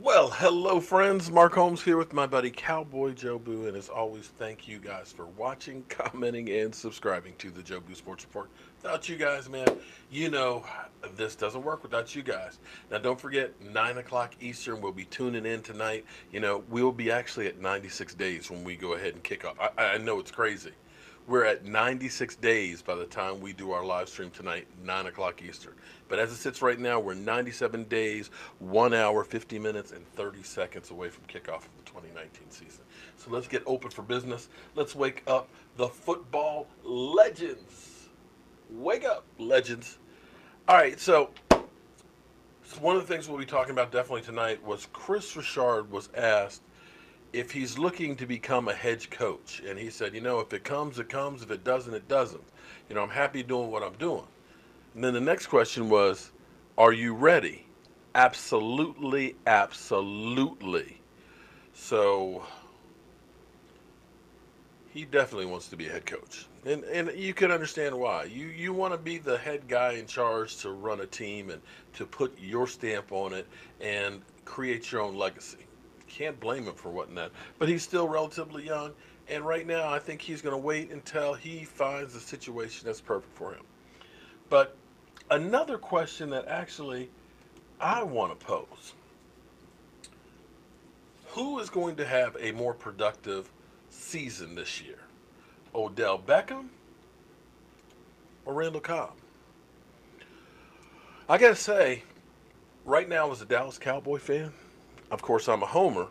Well, hello, friends. Mark Holmes here with my buddy Cowboy Joe Boo, and as always, thank you guys for watching, commenting, and subscribing to the Joe Boo Sports Report. Without you guys, man, you know this doesn't work without you guys. Now, don't forget, 9 o'clock Eastern, we'll be tuning in tonight. We'll be actually at 96 days when we go ahead and kick off. I know it's crazy. We're at 96 days by the time we do our live stream tonight, 9 o'clock Eastern. But as it sits right now, we're 97 days, 1 hour, 50 minutes, and 30 seconds away from kickoff of the 2019 season. So let's get open for business. Let's wake up the football legends. Wake up, legends. All right, so one of the things we'll be talking about definitely tonight was Chris Richard was asked if he's looking to become a head coach. And he said, if it comes, it comes. If it doesn't, it doesn't. I'm happy doing what I'm doing. And then the next question was, are you ready? Absolutely, absolutely. So he definitely wants to be a head coach. And you can understand why. You want to be the head guy in charge to run a team and to put your stamp on it and create your own legacy. Can't blame him for wanting that. But he's still relatively young, and right now I think he's going to wait until he finds a situation that's perfect for him. But another question that actually I want to pose: who is going to have a more productive season this year? Odell Beckham or Randall Cobb? I got to say, right now, as a Dallas Cowboy fan, of course I'm a homer,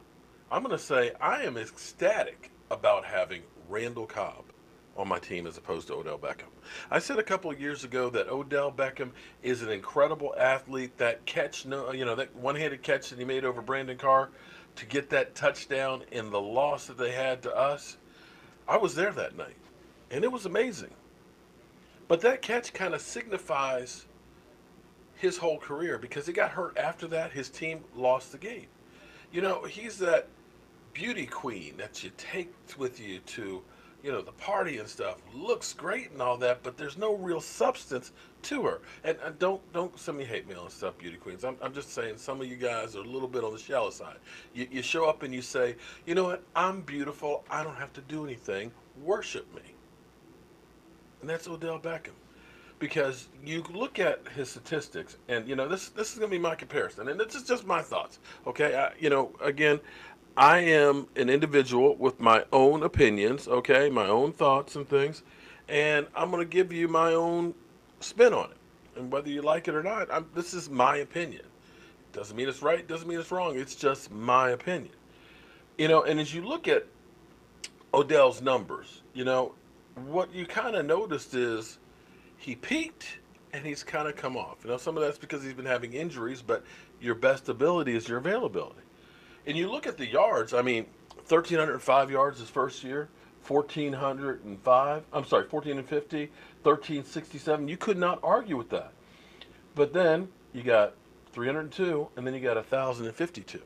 I'm going to say I am ecstatic about having Randall Cobb on my team as opposed to Odell Beckham. I said a couple of years ago that Odell Beckham is an incredible athlete. That catch, that one-handed catch that he made over Brandon Carr to get that touchdown in the loss that they had to us, I was there that night, and it was amazing. But that catch kind of signifies his whole career because he got hurt after that. His team lost the game. He's that beauty queen that you take with you to, the party and stuff. Looks great and all that, but there's no real substance to her. And don't some of you hate me on stuff, beauty queens. I'm just saying some of you guys are a little bit on the shallow side. You show up and you say, you know what, I'm beautiful. I don't have to do anything. Worship me. And that's Odell Beckham. Because you look at his statistics, and this is going to be my comparison, and this is just my thoughts. Okay, again, I am an individual with my own opinions. Okay, my own thoughts and things, and I'm going to give you my own spin on it. And whether you like it or not, this is my opinion. Doesn't mean it's right. Doesn't mean it's wrong. It's just my opinion. And as you look at Odell's numbers, what you kind of noticed is he peaked and he's kind of come off. Some of that's because he's been having injuries, but your best ability is your availability. And you look at the yards, 1,305 yards his first year, 1,405, 1,450, 1,367. You could not argue with that. But then you got 302, and then you got 1,052.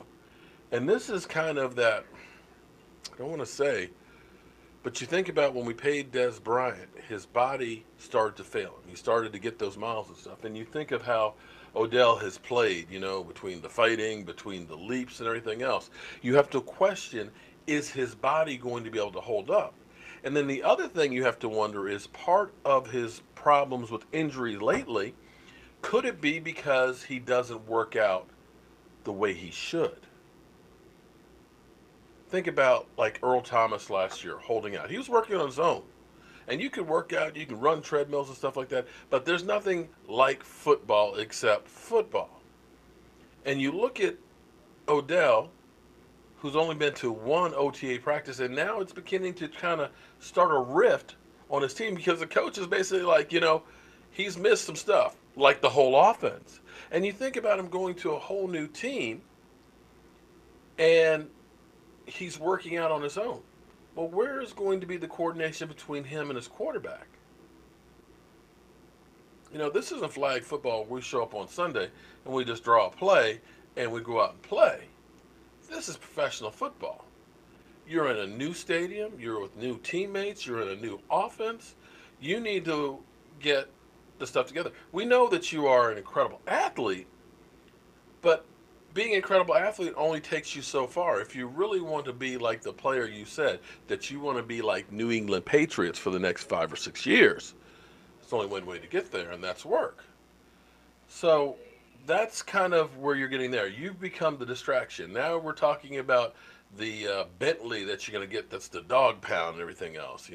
And this is kind of that, I don't want to say, but you think about when we paid Des Bryant, his body started to fail him. He started to get those miles and stuff. And you think of how Odell has played, between the fighting, between the leaps and everything else. You have to question, is his body going to be able to hold up? And then the other thing you have to wonder is part of his problems with injury lately, could it be because he doesn't work out the way he should? Think about like Earl Thomas last year holding out. He was working on his own. And you can work out, you can run treadmills and stuff like that, but there's nothing like football except football. And you look at Odell, who's only been to one OTA practice, and now it's beginning to kind of start a rift on his team because the coach is basically like, he's missed some stuff, like the whole offense. And you think about him going to a whole new team, and he's working out on his own. Well, where is going to be the coordination between him and his quarterback? This isn't flag football. We show up on Sunday and we just draw a play and we go out and play. This is professional football. You're in a new stadium. You're with new teammates. You're in a new offense. You need to get the stuff together. We know that you are an incredible athlete, but being an incredible athlete only takes you so far. If you really want to be like the player you said, that you want to be like New England Patriots for the next 5 or 6 years, there's only one way to get there, and that's work. So that's kind of where you're getting there. You've become the distraction. Now we're talking about the Bentley that you're going to get that's the dog pound and everything else.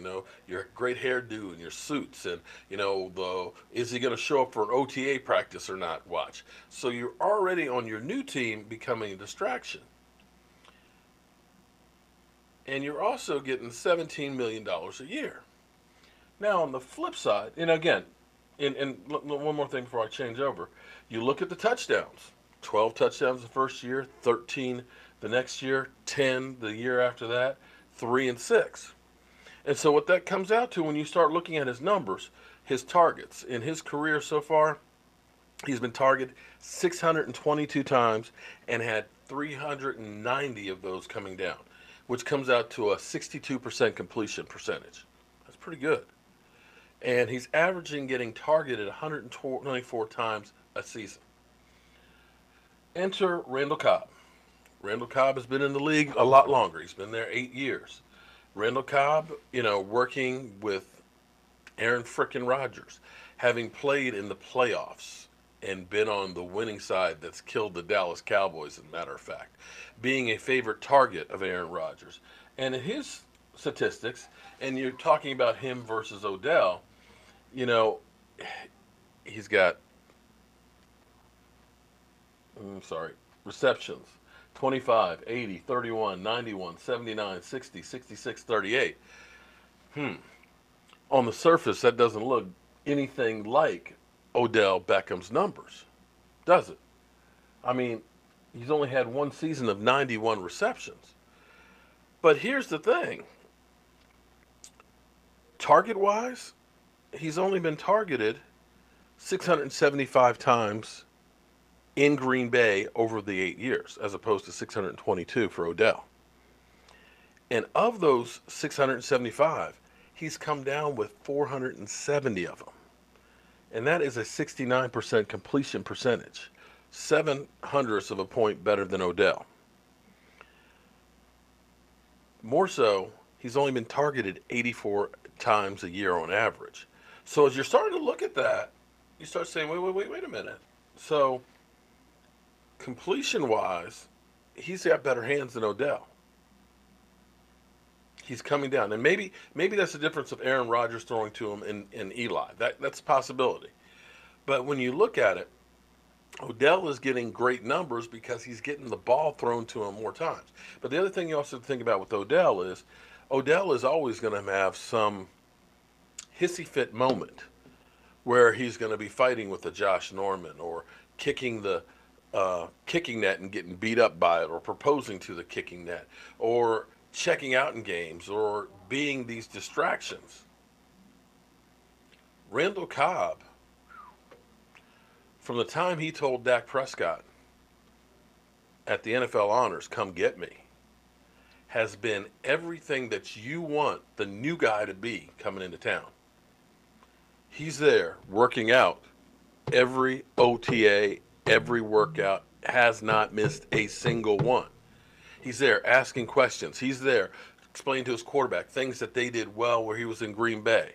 Your great hairdo and your suits, and the is he going to show up for an OTA practice or not? Watch. So you're already on your new team becoming a distraction, and you're also getting $17 million a year. Now on the flip side, and again, and one more thing before I change over, you look at the touchdowns. 12 touchdowns the first year, 13 the next year, 10 the year after that, 3 and 6. And so what that comes out to when you start looking at his numbers, his targets in his career so far, he's been targeted 622 times and had 390 of those coming down, which comes out to a 62% completion percentage. That's pretty good. And he's averaging getting targeted 124 times a season. Enter Randall Cobb. Randall Cobb has been in the league a lot longer. He's been there 8 years. Randall Cobb, working with Aaron frickin' Rodgers, having played in the playoffs and been on the winning side that's killed the Dallas Cowboys, as a matter of fact, being a favorite target of Aaron Rodgers. And in his statistics, and you're talking about him versus Odell, he's got, receptions 25, 80, 31, 91, 79, 60, 66, 38. On the surface, that doesn't look anything like Odell Beckham's numbers, does it? I mean, he's only had one season of 91 receptions. But here's the thing. Target-wise, he's only been targeted 675 times in Green Bay over the 8 years, as opposed to 622 for Odell. And of those 675, he's come down with 470 of them. And that is a 69% completion percentage, 0.07 of a point better than Odell. More so, he's only been targeted 84 times a year on average. So as you're starting to look at that, you start saying, wait a minute. So completion-wise, he's got better hands than Odell. He's coming down. And maybe that's the difference of Aaron Rodgers throwing to him and Eli. That's a possibility. But when you look at it, Odell is getting great numbers because he's getting the ball thrown to him more times. But the other thing you also have to think about with Odell is always going to have some hissy fit moment where he's going to be fighting with a Josh Norman, or kicking the kicking net and getting beat up by it, or proposing to the kicking net, or checking out in games, or being these distractions. Randall Cobb, from the time he told Dak Prescott at the NFL Honors, "Come get me," has been everything that you want the new guy to be coming into town. He's there working out every OTA, every workout, has not missed a single one. He's there asking questions. He's there explaining to his quarterback things that they did well where he was in Green Bay.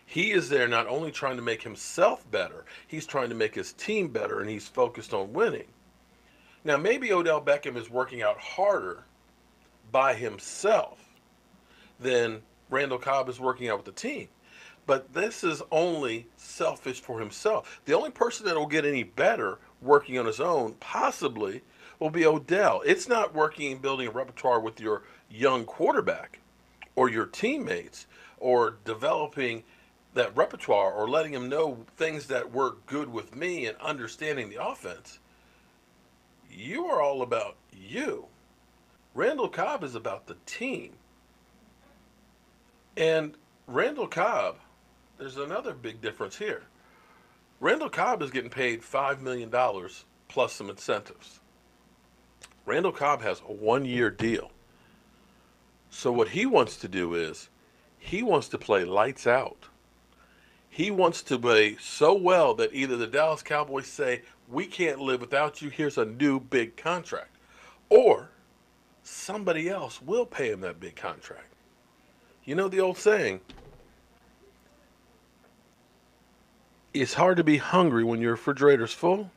He is there not only trying to make himself better, he's trying to make his team better, and he's focused on winning. Now, maybe Odell Beckham is working out harder by himself than Randall Cobb is working out with the team. But this is only selfish for himself. The only person that will get any better working on his own, possibly, will be Odell. It's not working and building a repertoire with your young quarterback or your teammates, or developing that repertoire, or letting him know things that work good with me and understanding the offense. You are all about you. Randall Cobb is about the team. And Randall Cobb, there's another big difference here. Randall Cobb is getting paid $5 million plus some incentives. Randall Cobb has a 1-year deal. So what he wants to do is, he wants to play lights out. He wants to play so well that either the Dallas Cowboys say, We can't live without you. Here's a new big contract. Or somebody else will pay him that big contract. You know the old saying, it's hard to be hungry when your refrigerator's full.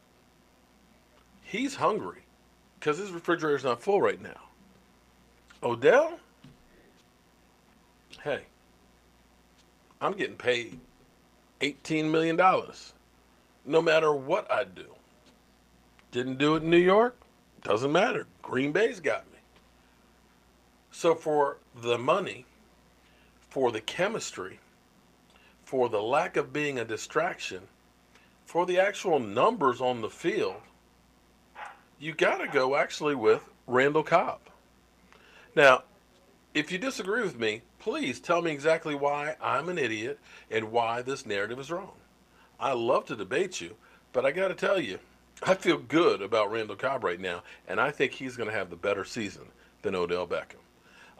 He's hungry because his refrigerator's not full right now. Odell, hey, I'm getting paid $18 million no matter what I do. Didn't do it in New York? Doesn't matter. Green Bay's got me. So for the money, for the chemistry, for the lack of being a distraction, for the actual numbers on the field, you got to go actually with Randall Cobb. Now, if you disagree with me, please tell me exactly why I'm an idiot and why this narrative is wrong. I love to debate you, but I got to tell you, I feel good about Randall Cobb right now, and I think he's going to have the better season than Odell Beckham.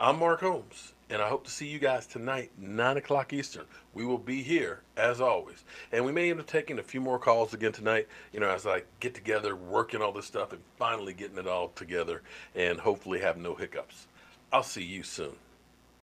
I'm Mark Holmes, and I hope to see you guys tonight, 9 o'clock Eastern. We will be here, as always. And we may end up taking a few more calls again tonight, as I get together, working all this stuff, and finally getting it all together, and hopefully have no hiccups. I'll see you soon.